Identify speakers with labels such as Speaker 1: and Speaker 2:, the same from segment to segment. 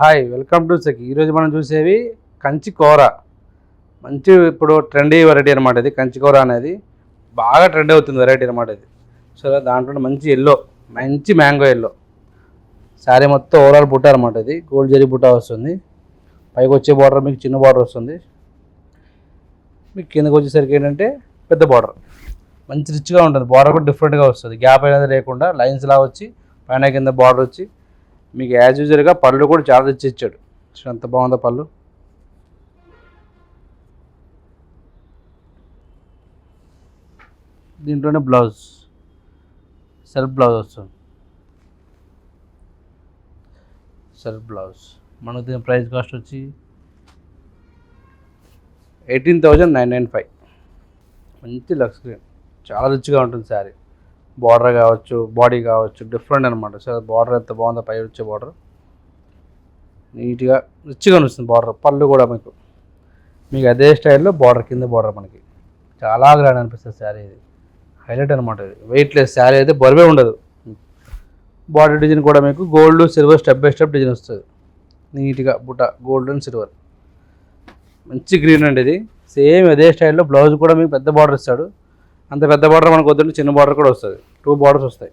Speaker 1: Hi, welcome to సఖీ. ఈరోజు మనం చూసేవి కంచి కూర. మంచి ఇప్పుడు ట్రెండీ వెరైటీ అనమాట. ఇది కంచి కూర అనేది బాగా ట్రెండ్ అవుతుంది వెరైటీ అనమాట ఇది. సో దాంట్లో మంచి ఎల్లో, మంచి మ్యాంగో ఎల్లో శారీ మొత్తం ఓవరాల్ బుట్ట అనమాట. ఇది గోల్డ్ జరీ బుట్ట వస్తుంది. పైకి వచ్చే బార్డర్ మీకు చిన్న బార్డర్ వస్తుంది. మీకు కిందకి వచ్చేసరికి ఏంటంటే పెద్ద బార్డర్, మంచి రిచ్గా ఉంటుంది. బార్డర్ కూడా డిఫరెంట్గా వస్తుంది. గ్యాప్ అనేది లేకుండా లైన్స్లా వచ్చి పైన కింద బార్డర్ వచ్చి మీకు యాజ్ యూజువల్గా పళ్ళు కూడా చాలా రిచ్ ఇచ్చాడు. సో అంత బాగుందా పళ్ళు. దీంట్లోనే బ్లౌజ్, సెల్ఫ్ బ్లౌజ్ వస్తుంది. సెల్ఫ్ బ్లౌజ్ మనకు దీని ప్రైస్ కాస్ట్ వచ్చి 18,995. మంచి లక్స్ గ్రీన్, చాలా రిచ్గా ఉంటుంది శారీ. బార్డర్ కావచ్చు, బాడీ కావచ్చు, డిఫరెంట్ అనమాట. సో బార్డర్ ఎంత బాగుందో, పై వచ్చే బార్డర్ నీట్గా రిచ్గా వస్తుంది. బార్డర్ పళ్ళు కూడా మీకు అదే స్టైల్లో బార్డర్, కింద బార్డర్ మనకి చాలా గ్రాండ్ అనిపిస్తుంది శారీ. ఇది హైలైట్ అనమాట. ఇది వెయిట్లెస్ శారీ అయితే బరువే ఉండదు. బాడీ డిజైన్ కూడా మీకు gold silver step by step design వస్తుంది. నీట్గా బుట్ట గోల్డ్ అండ్ సిల్వర్, మంచి గ్రీన్ అండి. ఇది సేమ్ అదే స్టైల్లో బ్లౌజ్ కూడా మీకు పెద్ద బార్డర్ ఇస్తాడు. అంత పెద్ద బార్డర్ మనకు వద్దంటే చిన్న బార్డర్ కూడా వస్తుంది. 2 బార్డర్స్ వస్తాయి,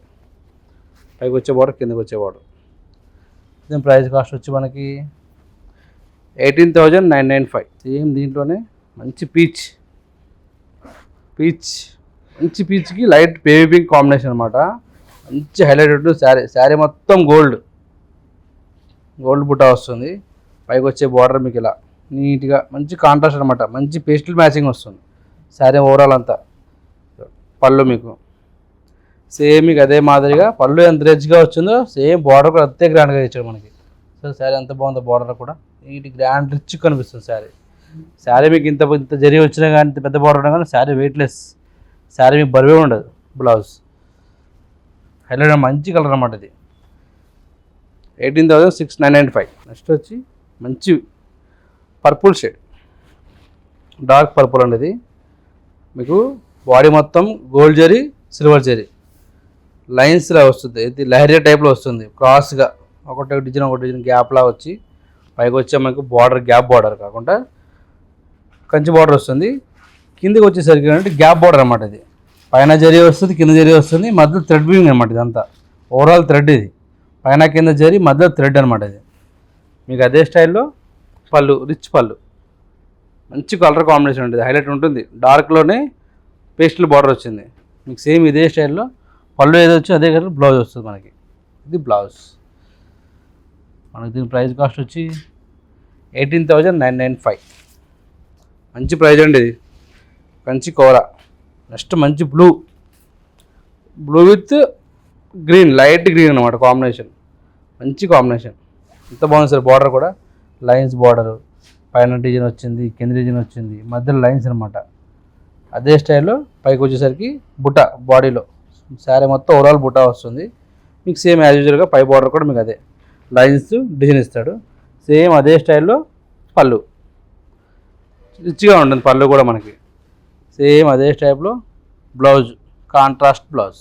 Speaker 1: పైకి వచ్చే బార్డర్, కిందకి వచ్చే బార్డర్. దీని ప్రైస్ కాస్ట్ వచ్చి మనకి 18,995. సేమ్ దీంట్లోనే మంచి పీచ్, మంచి పీచ్కి లైట్ బేబీ పింక్ కాంబినేషన్ అనమాట. మంచి హైలైటెడ్ శారీ మొత్తం గోల్డ్ బుట్ట వస్తుంది. పైకి వచ్చే బార్డర్ మీకు ఇలా నీట్గా మంచి కాంట్రాస్ట్ అనమాట. మంచి పేస్టల్ మ్యాచింగ్ వస్తుంది శారీ ఓవరాల్ అంతా. పళ్ళు మీకు సేమ్ మీకు అదే మాదిరిగా పళ్ళు ఎంత రిచ్గా వచ్చిందో సేమ్ బార్డర్ కూడా అంతే గ్రాండ్గా ఇచ్చాడు మనకి. సో శారీ ఎంత బాగుందో, బార్డర్ కూడా నీటి గ్రాండ్ రిచ్ కనిపిస్తుంది శారీ మీకు ఇంత జరి వచ్చినా కానీ, ఇంత పెద్ద బార్డర్ ఉన్నా కానీ శారీ వెయిట్లెస్. శారీ మీకు బరువే ఉండదు. బ్లౌజ్ హైలైట్ మంచి కలర్ అన్నమాట. ఇది 18,695. నెక్స్ట్ వచ్చి మంచి పర్పుల్ షేడ్, డార్క్ పర్పుల్ అండి. ఇది మీకు బాడీ మొత్తం గోల్డ్ జరీ, సిల్వర్ జరీ లైన్స్లా వస్తుంది. ఇది లహరియా టైప్లో వస్తుంది. క్రాస్గా ఒకటి డిజైన్ గ్యాప్లా వచ్చి పైకి వచ్చే మనకు బార్డర్, గ్యాప్ బార్డర్ కాకుండా కంచి బార్డర్ వస్తుంది. కిందకి వచ్చేసరికి అంటే గ్యాప్ బార్డర్ అనమాట. ఇది పైన జరీ వస్తుంది, కింద జరీ వస్తుంది, మధ్యలో థ్రెడ్ వీవింగ్ అనమాట. ఇదంతా ఓవరాల్ థ్రెడ్. ఇది పైన కింద జరీ, మధ్యలో థ్రెడ్ అనమాట. ఇది మీకు అదే స్టైల్లో పళ్ళు, రిచ్ పళ్ళు, మంచి కలర్ కాంబినేషన్ ఉంటుంది. హైలైట్ ఉంటుంది. డార్క్లోనే పేస్టల్ బార్డర్ వచ్చింది మీకు. సేమ్ ఇదే స్టైల్లో పళ్ళు ఏదో వచ్చి అదే కలర్ బ్లౌజ్ వస్తుంది మనకి. ఇది బ్లౌజ్ మనకి. దీని ప్రైస్ కాస్ట్ వచ్చి 18,995. మంచి ప్రైజ్ అండి. ఇది కంచి కూర. నెక్స్ట్ మంచి blue with green, light green అనమాట కాంబినేషన్. మంచి కాంబినేషన్, ఎంత బాగుంది సార్. బార్డర్ కూడా లైన్స్ బార్డరు, పైన డిజైన్ వచ్చింది, కింద డిజైన్ వచ్చింది, మధ్యలో లైన్స్ అనమాట. అదే స్టైల్లో పైకి వచ్చేసరికి బుట్ట బాడీలో శారీ మొత్తం ఓవరాల్ బుట్ట వస్తుంది మీకు. సేమ్ యాజ్ యూజువల్గా పై బార్డర్ కూడా మీకు అదే లైన్స్ డిజైన్ ఇస్తాడు. సేమ్ అదే స్టైల్లో పళ్ళు రిచ్గా ఉంటుంది. పళ్ళు కూడా మనకి సేమ్ అదే టైప్లో బ్లౌజ్, కాంట్రాస్ట్ బ్లౌజ్.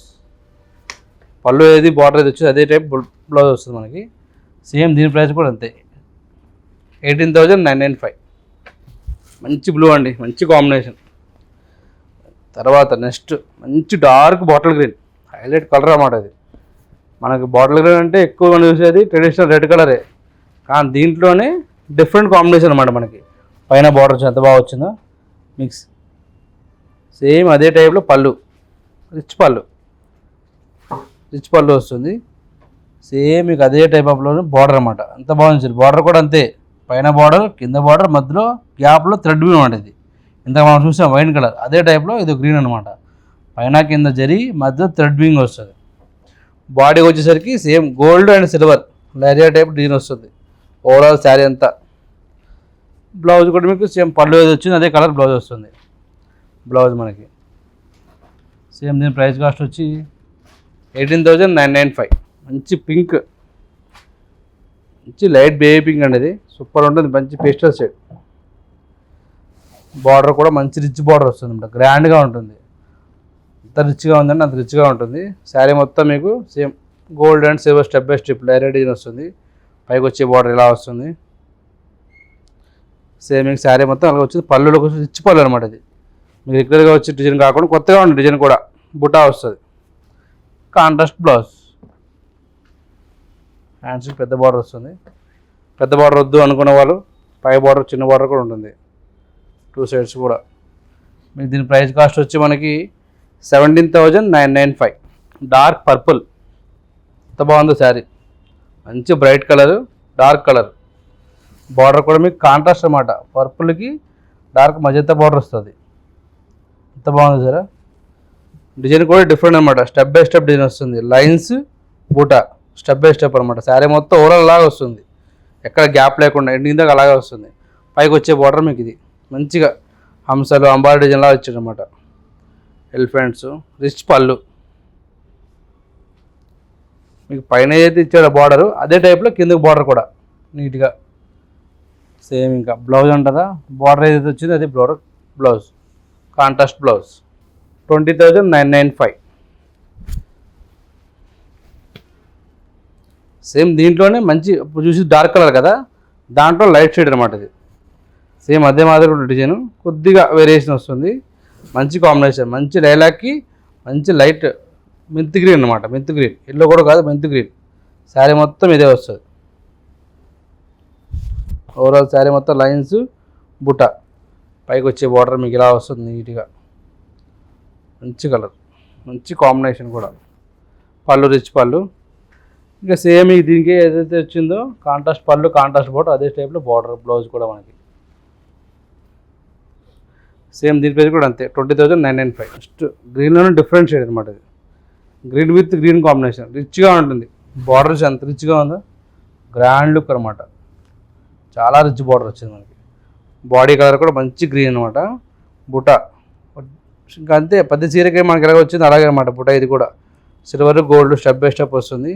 Speaker 1: పళ్ళు ఏది బార్డర్ ఏది వచ్చింది అదే టైప్ బ్లౌజ్ వస్తుంది మనకి. సేమ్ దీని ప్రైస్ కూడా అంతే, 18,995. మంచి బ్లూ అండి, మంచి కాంబినేషన్. తర్వాత నెక్స్ట్ మంచి dark bottle green, highlight colour అన్నమాట. అది మనకి బాటిల్ గ్రీన్ అంటే ఎక్కువగా చూసేది ట్రెడిషనల్ రెడ్ కలరే, కానీ దీంట్లోనే డిఫరెంట్ కాంబినేషన్ అనమాట. మనకి పైన బార్డర్ ఎంత బాగా వచ్చిందో మిక్స్. సేమ్ అదే టైప్లో పళ్ళు, రిచ్ పళ్ళు వస్తుంది. సేమ్ మీకు అదే టైప్ ఆఫ్లోనే బార్డర్ అనమాట. అంత బాగుంది. బార్డర్ కూడా అంతే, పైన బార్డర్, కింద బార్డర్, మధ్యలో గ్యాప్లో థ్రెడ్ వీవ్ అనమాట. ఇది ఇంత మనం చూసాం వైన్ కలర్, అదే టైప్లో ఇది గ్రీన్ అనమాట. పైన కింద జరీ, మధ్యలో థ్రెడ్ వింగ్ వస్తుంది. బాడీకి వచ్చేసరికి same gold and silver లైరియా type design వస్తుంది ఓవరాల్ శారీ అంతా. బ్లౌజ్ కూడా మీకు సేమ్ పళ్ళు ఏది వచ్చింది అదే కలర్ బ్లౌజ్ వస్తుంది. బ్లౌజ్ మనకి సేమ్. దీని ప్రైస్ కాస్ట్ వచ్చి 18,995. మంచి పింక్, మంచి లైట్ బేబీ పింక్ అండి. ఇది సూపర్ ఉంటుంది. మంచి పేస్టల్ షేడ్. బార్డర్ కూడా మంచి రిచ్ బార్డర్ వస్తుంది అన్నమాట. గ్రాండ్గా ఉంటుంది. ఎంత రిచ్గా ఉందండి అంత రిచ్గా ఉంటుంది. శారీ మొత్తం మీకు same gold and silver step by step లైరియా design వస్తుంది. పైకి వచ్చే బార్డర్ ఇలా వస్తుంది. సేమ్ మీకు శారీ మొత్తం అలా వచ్చింది. పళ్ళులో రిచ్ పళ్ళు అనమాట. ఇది మీకు రెగ్యులర్గా వచ్చే డిజైన్ కాకుండా కొత్తగా ఉంది డిజైన్ కూడా. బుటా వస్తుంది. Contrast blouse. హ్యాండ్స్కి పెద్ద బార్డర్ వస్తుంది. పెద్ద బార్డర్ వద్దు అనుకున్న వాళ్ళు పై బార్డర్ చిన్న బార్డర్ కూడా ఉంటుంది. 2 సైడ్స్ కూడా. మీకు దీని ప్రైస్ కాస్ట్ వచ్చి మనకి 17,995. Dark purple. ఎంత బాగుందో శారీ. మంచి bright colour, dark colour. Border కూడా మీకు కాంట్రాస్ట్ అనమాట. పర్పుల్కి డార్క్ మజంతా బార్డర్ వస్తుంది. ఎంత బాగుంది సార్. డిజైన్ కూడా డిఫరెంట్ అనమాట. స్టెప్ బై స్టెప్ డిజైన్ వస్తుంది. లైన్స్ బూటా స్టెప్ బై స్టెప్ అనమాట. శారీ మొత్తం ఓవరాల్ లాగా వస్తుంది. ఎక్కడ గ్యాప్ లేకుండా ఎండింగ్ దాకా అలాగే వస్తుంది. పైకి వచ్చే బార్డర్ మీకు ఇది మంచిగా హంసలు అంబారీ డిజైన్ లాగా వచ్చాడు అనమాట. ఎలిఫెంట్స్. రిచ్ పళ్ళు. మీకు పైన ఏదైతే ఇచ్చాడో బార్డరు అదే టైప్లో కిందకి బార్డర్ కూడా నీట్గా సేమ్. ఇంకా బ్లౌజ్ అంటారా, బార్డర్ ఏదైతే వచ్చిందో అదే border blouse. Contrast blouse. 20,995. Same దీంట్లోనే మంచి చూసి డార్క్ కలర్ కదా, దాంట్లో లైట్ షేడ్ అనమాట. ఇది సేమ్ అదే మాదిరి డిజైన్, కొద్దిగా వేరియేషన్ వస్తుంది. మంచి కాంబినేషన్. మంచి లైలాక్కి మంచి లైట్ మెంత్ గ్రీన్ అనమాట. మెంత్ గ్రీన్, ఎల్లో కూడా కాదు, మెంత్ గ్రీన్. శారీ మొత్తం ఇదే వస్తుంది. ఓవరాల్ శారీ మొత్తం లైన్స్ బుట్ట. పైకి వచ్చే బార్డర్ మీకు ఇలా వస్తుంది నీట్గా. మంచి కలర్, మంచి కాంబినేషన్ కూడా. పళ్ళు రిచ్ పళ్ళు. ఇంకా సేమ్ దీనికి ఏదైతే వచ్చిందో కాంట్రాస్ట్ పళ్ళు, కాంట్రాస్ట్ బార్డర్, అదే టైప్లో బార్డర్ బ్లౌజ్ కూడా మనకి సేమ్. దీని ప్రైస్ కూడా అంతే, 20,995. నెక్స్ట్ గ్రీన్లోనే డిఫరెంట్ షేడ్ అనమాట. ఇది గ్రీన్ విత్ గ్రీన్ కాంబినేషన్. రిచ్గా ఉంటుంది. బార్డర్స్ ఎంత రిచ్గా ఉందో, గ్రాండ్ లుక్ అనమాట. చాలా రిచ్ బార్డర్ వచ్చింది మనకి. బాడీ కలర్ కూడా మంచి గ్రీన్ అనమాట. బుటా ఇంకా అంతే. పెద్ద చీరకే మనకి ఎలాగ వచ్చింది అలాగే అనమాట. బుటా ఇది కూడా silver gold step by step వస్తుంది.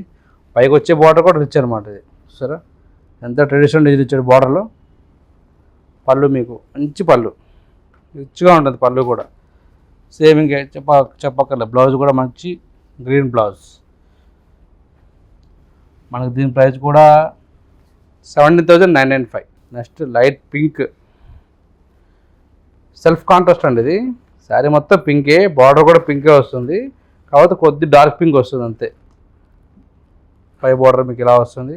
Speaker 1: పైకి వచ్చే బార్డర్ కూడా రిచ్ అనమాట. ఇది సరే ఎంత ట్రెడిషనల్ డిజైన్ ఇచ్చాడు బార్డర్లో. పళ్ళు మీకు మంచి పళ్ళు, రిచ్గా ఉంటుంది పళ్ళు కూడా. సేమ్ ఇంకా చెప్పక్కర్లేదు. బ్లౌజ్ కూడా మంచి గ్రీన్ బ్లౌజ్. మనకు దీని ప్రైస్ కూడా 17,995. Next light pink self contrast అండి. ఇది శారీ మొత్తం పింకే, బార్డర్ కూడా పింకే వస్తుంది. కాకపోతే కొద్ది డార్క్ పింక్ వస్తుంది అంతే. పై బార్డర్ మీకు ఇలా వస్తుంది.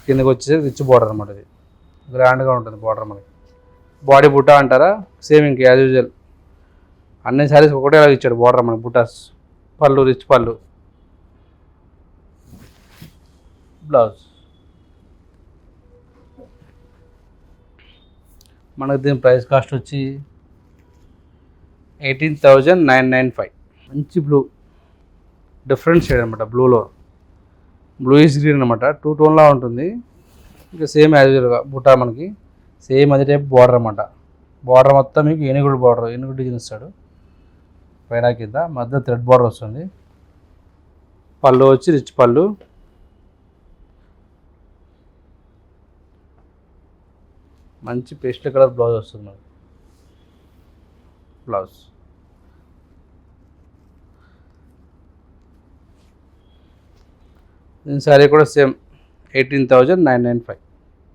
Speaker 1: కిందకి వచ్చేసి రిచ్ బార్డర్ అనమాట. ఇది గ్రాండ్గా ఉంటుంది బార్డర్ మనకి. బాడీ బుట్టా అంటారా, సేమ్ ఇంక యాజ్ యూజువల్ అన్ని శారీస్ ఒకటేలాగా ఇచ్చాడు బార్డర్ మనకి. బుటాస్. పళ్ళు రిచ్ పళ్ళు. బ్లౌజ్. మనకు దీని ప్రైస్ కాస్ట్ వచ్చి 18,995. మంచి బ్లూ, డిఫరెంట్ షేడ్ అనమాట. బ్లూలో బ్లూయిష్ గ్రీన్ అనమాట. 2 టోన్లా ఉంటుంది. ఇంకా సేమ్ యాజ్ యూజువల్గా బుటా మనకి సేమ్ అదే టైప్ బార్డర్ అనమాట. బార్డర్ మొత్తం మీకు ఏనుగుడు బార్డర్, ఏనుగుడు డిజైన్ ఇస్తాడు. పైన కింద మధ్య థ్రెడ్ బార్డర్ వస్తుంది. పళ్ళు వచ్చి రిచ్ పళ్ళు. మంచి పేస్టల్ కలర్ బ్లౌజ్ వస్తుంది మనకి. బ్లౌజ్. దీని శారీ కూడా సేమ్ 18,995.